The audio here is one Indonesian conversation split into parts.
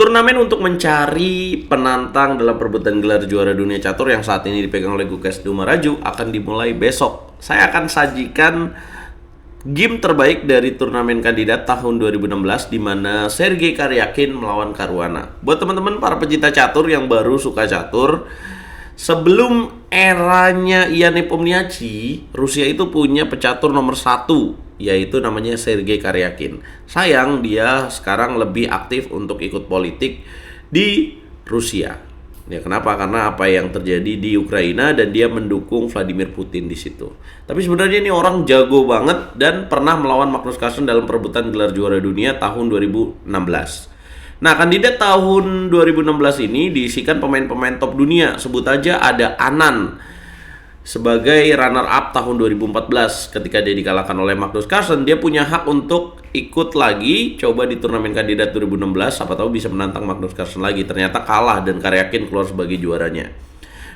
Turnamen untuk mencari penantang dalam perebutan gelar juara dunia catur yang saat ini dipegang oleh Gukesh Dumaraju akan dimulai besok. Saya akan sajikan game terbaik dari turnamen kandidat tahun 2016 di mana Sergei Karyakin melawan Caruana. Buat teman-teman para pecinta catur yang baru suka catur, sebelum eranya Ian Nepomniachtchi, Rusia itu punya pecatur nomor 1, yaitu namanya Sergei Karyakin. Sayang dia sekarang lebih aktif untuk ikut politik di Rusia. Ya kenapa? Karena apa yang terjadi di Ukraina dan dia mendukung Vladimir Putin di situ. Tapi sebenarnya ini orang jago banget dan pernah melawan Magnus Carlsen dalam perebutan gelar juara dunia tahun 2016. Nah, kandidat tahun 2016 ini diisikan pemain-pemain top dunia. Sebut aja ada Anand sebagai runner up tahun 2014 ketika dia dikalahkan oleh Magnus Carlsen. Dia punya hak untuk ikut lagi coba di turnamen kandidat 2016, siapa tahu bisa menantang Magnus Carlsen lagi. Ternyata kalah dan Karyakin keluar sebagai juaranya.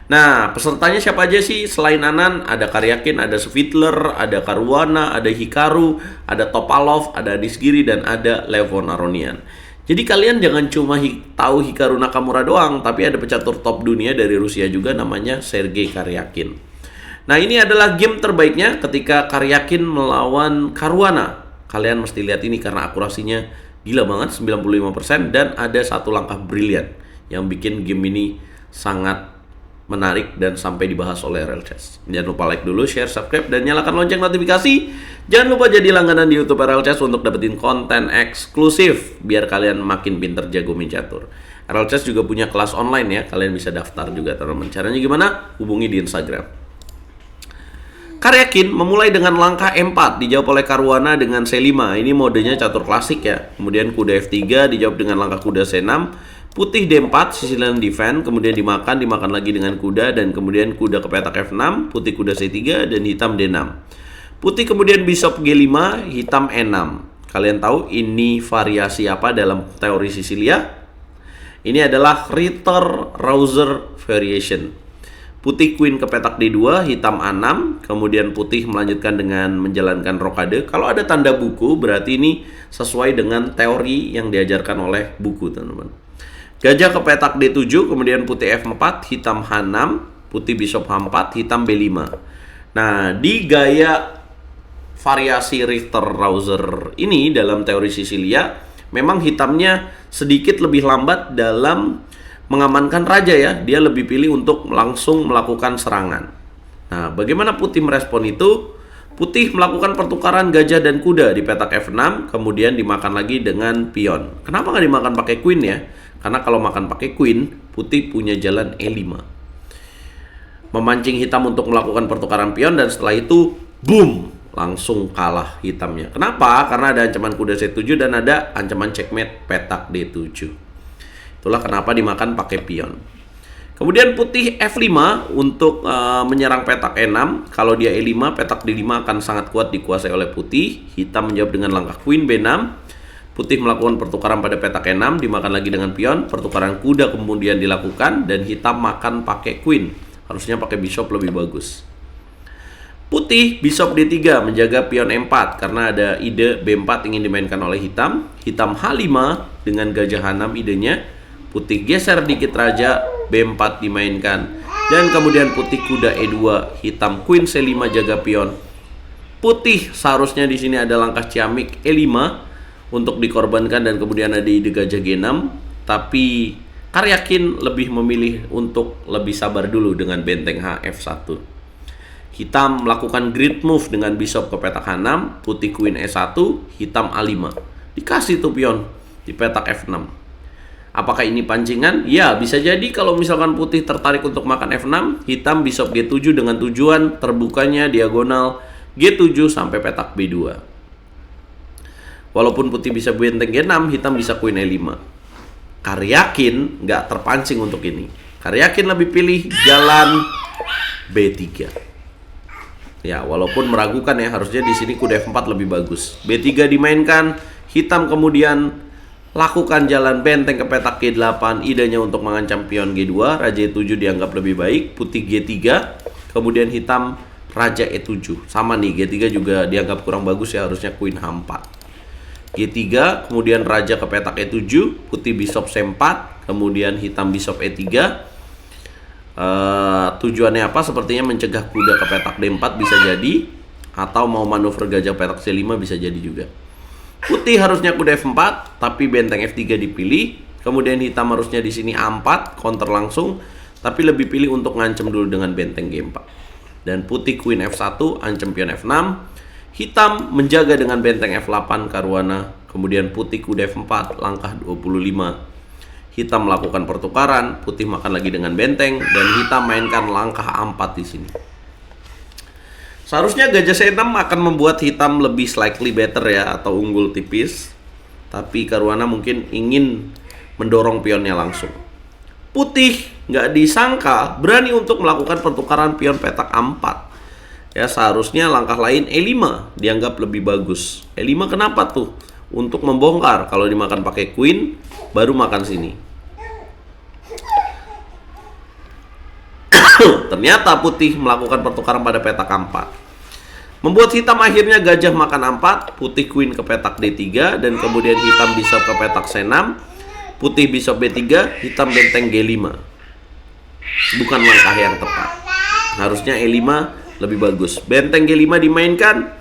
Nah, pesertanya siapa aja sih? Selain Anand, ada Karyakin, ada Svitler, ada Caruana, ada Hikaru, ada Topalov, ada Adisgiri, dan ada Levon Aronian. Jadi kalian jangan cuma tahu Hikaru Nakamura doang, tapi ada pecatur top dunia dari Rusia juga namanya Sergei Karyakin. Nah, ini adalah game terbaiknya ketika Karyakin melawan Caruana. Kalian mesti lihat ini karena akurasinya gila banget, 95%, dan ada satu langkah brilian yang bikin game ini sangat menarik dan sampai dibahas oleh RL Chess. Jangan lupa like dulu, share, subscribe, dan nyalakan lonceng notifikasi. Jangan lupa jadi langganan di YouTube RL Chess untuk dapetin konten eksklusif biar kalian makin pinter jago main catur. RL Chess juga punya kelas online ya, kalian bisa daftar juga teman-teman. Caranya gimana? Hubungi di Instagram. Karyakin memulai dengan langkah E4, dijawab oleh Caruana dengan C5. Ini modenya catur klasik ya. Kemudian kuda F3 dijawab dengan langkah kuda C6. Putih D4, sisilan defense, kemudian dimakan lagi dengan kuda, dan kemudian kuda ke petak F6, putih kuda C3, dan hitam D6. Putih kemudian bishop G5, hitam E6. Kalian tahu ini variasi apa dalam teori Sisilia? Ini adalah Ritter-Rauser variation. Putih queen ke petak D2, hitam A6, kemudian putih melanjutkan dengan menjalankan rokade. Kalau ada tanda buku, berarti ini sesuai dengan teori yang diajarkan oleh buku, teman-teman. Gajah ke petak D7, kemudian putih F4, hitam H6, putih bishop H4, hitam B5. Nah, di gaya variasi Richter-Rauser ini dalam teori Sisilia, memang hitamnya sedikit lebih lambat dalam mengamankan raja ya. Dia lebih pilih untuk langsung melakukan serangan. Nah, bagaimana putih merespon itu? Putih melakukan pertukaran gajah dan kuda di petak F6, kemudian dimakan lagi dengan pion. Kenapa nggak dimakan pakai queen ya? Karena kalau makan pakai queen, putih punya jalan E5. Memancing hitam untuk melakukan pertukaran pion, dan setelah itu, boom! Langsung kalah hitamnya. Kenapa? Karena ada ancaman kuda C7 dan ada ancaman checkmate petak D7. Itulah kenapa dimakan pakai pion. Kemudian putih F5 untuk menyerang petak E6. Kalau dia E5, petak D5 akan sangat kuat dikuasai oleh putih. Hitam menjawab dengan langkah queen B6. Putih melakukan pertukaran pada petak E6, dimakan lagi dengan pion. Pertukaran kuda kemudian dilakukan dan hitam makan pakai queen. Harusnya pakai bishop lebih bagus. Putih bishop D3 menjaga pion E4 karena ada ide B4 ingin dimainkan oleh hitam. Hitam H5 dengan gajah H6 idenya. Putih geser dikit raja, B4 dimainkan. Dan kemudian putih kuda E2, hitam queen C5 jaga pion. Putih seharusnya di sini ada langkah ciamik E5 untuk dikorbankan, dan kemudian ada ide gajah G6. Tapi Karyakin lebih memilih untuk lebih sabar dulu dengan benteng H F1. Hitam melakukan grid move dengan bishop ke petak H6, putih queen E1, hitam A5. Dikasih tuh pion di petak F6. Apakah ini pancingan? Ya, bisa jadi kalau misalkan putih tertarik untuk makan F6, hitam bishop G7 dengan tujuan terbukanya diagonal G7 sampai petak B2. Walaupun putih bisa benteng G6, hitam bisa queen E5. Karyakin nggak terpancing untuk ini. Karyakin lebih pilih jalan B3. Ya, walaupun meragukan ya, harusnya di sini kuda F4 lebih bagus. B3 dimainkan, hitam kemudian lakukan jalan benteng ke petak G8, idenya untuk mengancam pion G2, raja E7 dianggap lebih baik, putih G3, kemudian hitam raja E7. Sama nih, G3 juga dianggap kurang bagus ya, harusnya queen H4. G3, kemudian raja ke petak E7, putih bishop C4, kemudian hitam bishop E3. Tujuannya apa? Sepertinya mencegah kuda ke petak D4 bisa jadi, atau mau manuver gajah petak C5 bisa jadi juga. Putih harusnya kuda F4, tapi benteng F3 dipilih. Kemudian hitam harusnya di sini A4, counter langsung, tapi lebih pilih untuk ngancem dulu dengan benteng G4. Dan putih queen F1, ancam pion F6. Hitam menjaga dengan benteng F8 Caruana. Kemudian putih kuda F4, langkah 25. Hitam melakukan pertukaran, putih makan lagi dengan benteng, dan hitam mainkan langkah A4 di sini. Seharusnya gajah C6 akan membuat hitam lebih slightly better ya, atau unggul tipis. Tapi Caruana mungkin ingin mendorong pionnya langsung. Putih nggak disangka berani untuk melakukan pertukaran pion petak A4. Ya, seharusnya langkah lain E5 dianggap lebih bagus. E5 kenapa tuh? Untuk membongkar. Kalau dimakan pakai queen, baru makan sini. Ternyata putih melakukan pertukaran pada petak A4. Membuat hitam akhirnya gajah makan A4, putih queen ke petak D3, dan kemudian hitam bishop ke petak C6, putih bishop B3, hitam benteng G5. Bukan langkah yang tepat. Harusnya E5 lebih bagus. Benteng G5 dimainkan.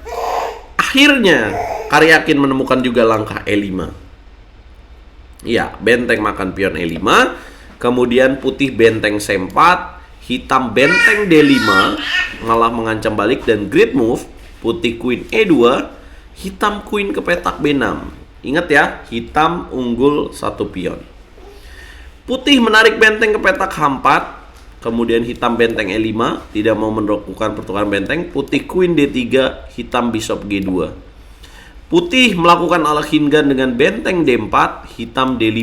Akhirnya Karyakin menemukan juga langkah E5. Ya, benteng makan pion E5. Kemudian putih benteng C4, hitam benteng D5, malah mengancam balik dan great move. Putih queen E2, hitam queen ke petak B6. Ingat ya, hitam unggul 1 pion. Putih menarik benteng ke petak H4, kemudian hitam benteng E5, tidak mau melakukan pertukaran benteng. Putih queen D3, hitam bishop G2. Putih melakukan ala Khingan dengan benteng D4, hitam D5.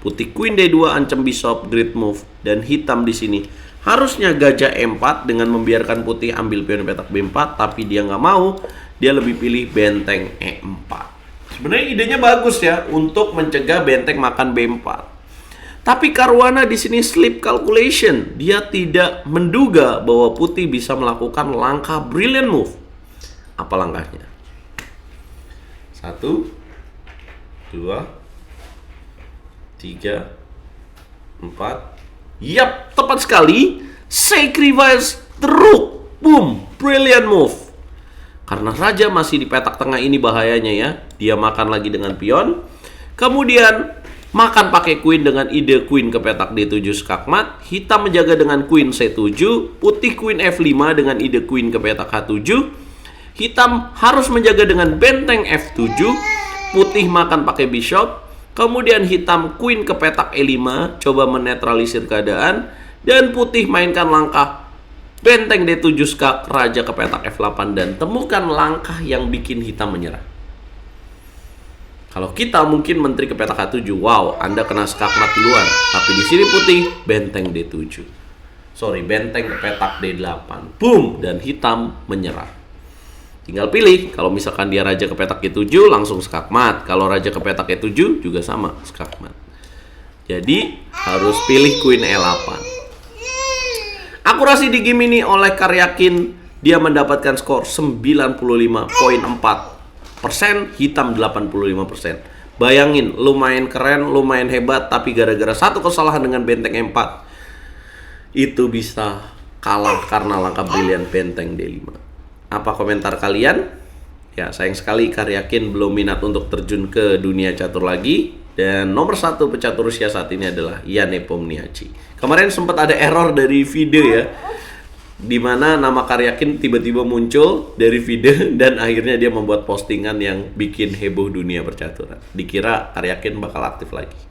Putih queen D2 ancam bishop, great move, dan hitam di sini harusnya gajah E4 dengan membiarkan putih ambil pion petak B4, tapi dia nggak mau, dia lebih pilih benteng E4. Sebenarnya idenya bagus ya untuk mencegah benteng makan B4. Tapi Caruana di sini sleep calculation, dia tidak menduga bahwa putih bisa melakukan langkah brilliant move. Apa langkahnya? 1, 2, 3, 4. Yap, tepat sekali. Sacrifice the rook. Boom, brilliant move. Karena raja masih di petak tengah ini bahayanya ya. Dia makan lagi dengan pion. Kemudian makan pakai queen dengan ide queen ke petak D7 skakmat. Hitam menjaga dengan queen C7. Putih queen F5 dengan ide queen ke petak H7. Hitam harus menjaga dengan benteng F7. Putih makan pakai bishop. Kemudian hitam queen ke petak E5, coba menetralisir keadaan. Dan putih mainkan langkah benteng D7 skak, raja ke petak F8, dan temukan langkah yang bikin hitam menyerah. Kalau kita mungkin menteri ke petak H7, wow, Anda kena skakmat duluan. Tapi di sini putih benteng D7. Benteng ke petak D8. Boom, dan hitam menyerah. Tinggal pilih, kalau misalkan dia raja ke petak G7 langsung skakmat. Kalau raja ke petak E7 juga sama, skakmat. Jadi harus pilih queen E8. Akurasi di game ini oleh Karyakin, dia mendapatkan skor 95.4%, hitam 85%. Bayangin, lumayan keren, lumayan hebat, tapi gara-gara satu kesalahan dengan benteng E4 itu bisa kalah karena langkah brilian benteng D5. Apa komentar kalian? Ya, sayang sekali Karyakin belum minat untuk terjun ke dunia catur lagi. Dan nomor 1 pecatur Rusia saat ini adalah Jan Nepomniachtchi. Kemarin sempat ada error dari video ya, dimana nama Karyakin tiba-tiba muncul dari video dan akhirnya dia membuat postingan yang bikin heboh dunia percaturan. Dikira Karyakin bakal aktif lagi.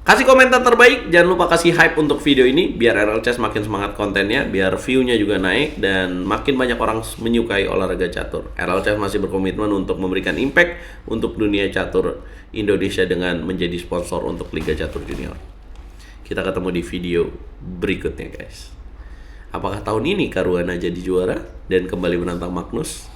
Kasih komentar terbaik, jangan lupa kasih hype untuk video ini biar RL Chess makin semangat kontennya, biar view-nya juga naik dan makin banyak orang menyukai olahraga catur. RL Chess masih berkomitmen untuk memberikan impact untuk dunia catur Indonesia dengan menjadi sponsor untuk Liga Catur Junior. Kita ketemu di video berikutnya guys. Apakah tahun ini Caruana jadi juara dan kembali menantang Magnus?